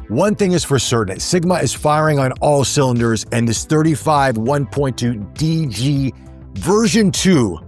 one thing is for certain, Sigma is firing on all cylinders, and this 35 1.2 DG version 2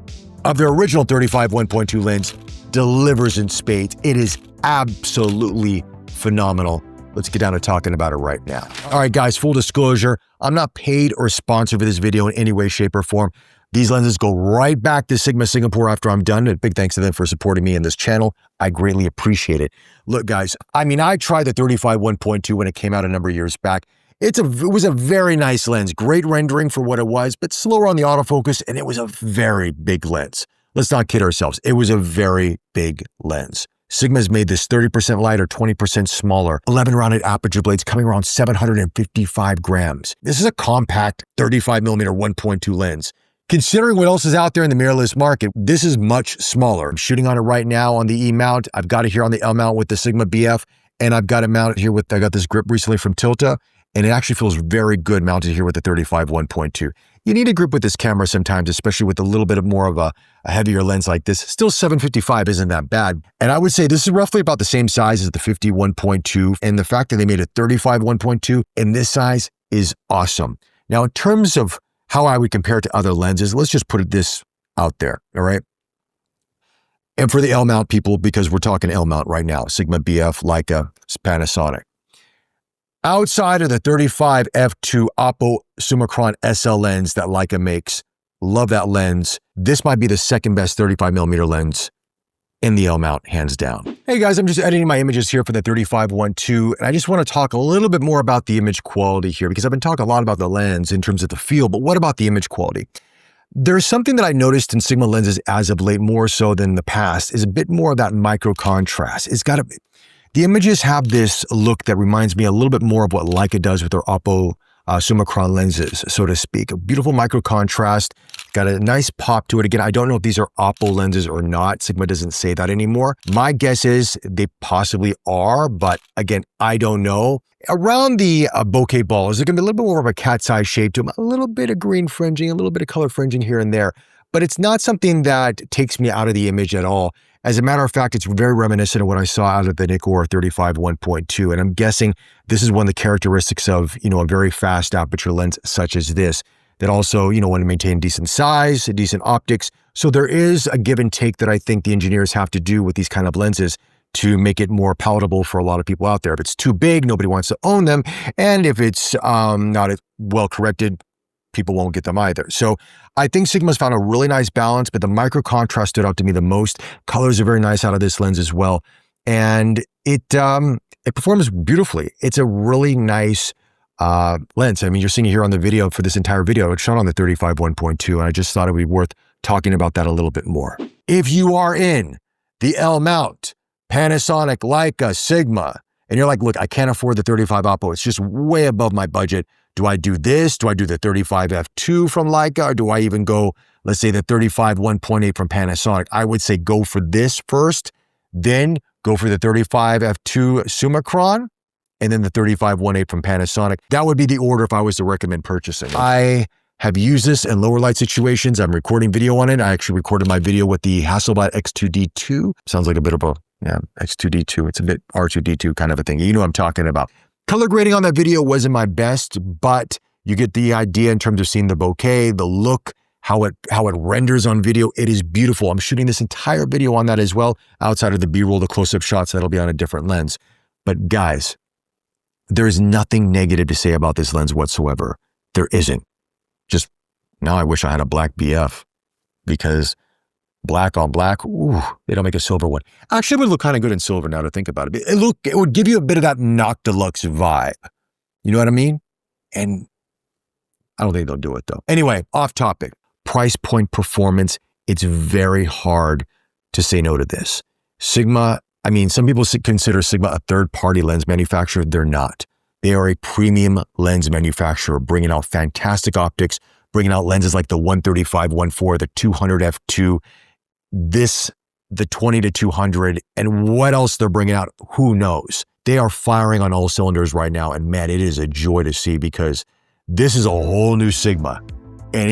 of their original 35 1.2 lens delivers in spades. It is absolutely phenomenal. Let's get down to talking about it right now. All right, guys, full disclosure, I'm not paid or sponsored for this video in any way, shape, or form. These lenses go right back to Sigma Singapore after I'm done. A big thanks to them for supporting me in this channel. I greatly appreciate it. Look, guys, I mean, I tried the 35 1.2 when it came out a number of years back. It was a very nice lens, great rendering for what it was, but slower on the autofocus, and it was a very big lens. Let's not kid ourselves. It was a very big lens. Sigma's made this 30% lighter, 20% smaller, 11 rounded aperture blades coming around 755 grams. This is a compact 35mm 1.2 lens. Considering what else is out there in the mirrorless market, this is much smaller. I'm shooting on it right now on the E mount. I've got it here on the L mount with the Sigma BF, and I've got it mounted here with, I got this grip recently from Tilta, and it actually feels very good mounted here with the 35 1.2. You need a grip with this camera sometimes, especially with a little bit of more of a heavier lens like this. Still 755 isn't that bad. And I would say this is roughly about the same size as the 50 1.2. And the fact that they made a 35 1.2 in this size is awesome. Now, in terms of how I would compare it to other lenses, let's just put this out there, all right? And for the L mount people, because we're talking L mount right now, Sigma BF, Leica, Panasonic. Outside of the 35 f2 Oppo Summicron SL lens that Leica makes, love that lens. This might be the second best 35mm lens in the L mount, hands down. Hey guys, I'm just editing my images here for the 35 1.2, and I just want to talk a little bit more about the image quality here, because I've been talking a lot about the lens in terms of the feel, but what about the image quality? There's something that I noticed in Sigma lenses as of late, more so than the past, is a bit more of that micro contrast. The images have this look that reminds me a little bit more of what Leica does with their Oppo Summicron lenses, so to speak. A beautiful micro contrast, got a nice pop to it. Again, I don't know if these are Oppo lenses or not. Sigma doesn't say that anymore. My guess is they possibly are, but again, I don't know. Around the bokeh balls, there's gonna be a little bit more of a cat's eye shape to them, a little bit of green fringing, a little bit of color fringing here and there, but it's not something that takes me out of the image at all. As a matter of fact, it's very reminiscent of what I saw out of the Nikkor 35 1.2, and I'm guessing this is one of the characteristics of, a very fast aperture lens such as this, that also, want to maintain decent size, decent optics. So there is a give and take that I think the engineers have to do with these kind of lenses to make it more palatable for a lot of people out there. If it's too big, nobody wants to own them, and if it's not well corrected, people won't get them either. So I think Sigma's found a really nice balance, but the micro contrast stood out to me the most. Colors are very nice out of this lens as well. And it performs beautifully. It's a really nice lens. I mean, you're seeing it here on the video for this entire video. It's shot on the 35 1.2, and I just thought it would be worth talking about that a little bit more. If you are in the L mount, Panasonic, Leica, Sigma, and you're like, look, I can't afford the 35 Oppo. It's just way above my budget. Do I do this? Do I do the 35 f2 from Leica? Or do I even go, let's say, the 35 1.8 from Panasonic? I would say go for this first, then go for the 35 f2 Summicron, and then the 35 1.8 from Panasonic. That would be the order if I was to recommend purchasing. I have used this in lower light situations. I'm recording video on it. I actually recorded my video with the Hasselblad X2D2. Sounds like a bit of a, X2D2. It's a bit R2D2 kind of a thing. You know what I'm talking about. Color grading on that video wasn't my best, but you get the idea in terms of seeing the bokeh, the look, how it renders on video. It is beautiful. I'm shooting this entire video on that as well, outside of the B-roll, the close-up shots, that'll be on a different lens. But guys, there is nothing negative to say about this lens whatsoever. There isn't. Just now I wish I had a black BF, because black on black, ooh, they don't make a silver one. Actually, it would look kind of good in silver now to think about it. It would give you a bit of that Noct Deluxe vibe. You know what I mean? And I don't think they'll do it though. Anyway, off topic. Price point performance. It's very hard to say no to this. Sigma, I mean, some people consider Sigma a third-party lens manufacturer. They're not. They are a premium lens manufacturer, bringing out fantastic optics, bringing out lenses like the 135 1.4, the 200 f2, the 20 to 200, and what else they're bringing out, who knows? They are firing on all cylinders right now, and man, it is a joy to see, because this is a whole new Sigma, and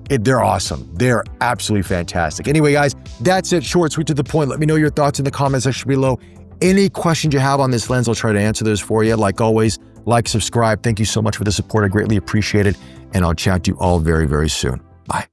they're awesome. They're absolutely fantastic. Anyway, guys, that's it. Short, sweet, to the point. Let me know your thoughts in the comment section below. Any questions you have on this lens, I'll try to answer those for you. Like always, like, subscribe. Thank you so much for the support. I greatly appreciate it. And I'll chat to you all very, very soon. Bye.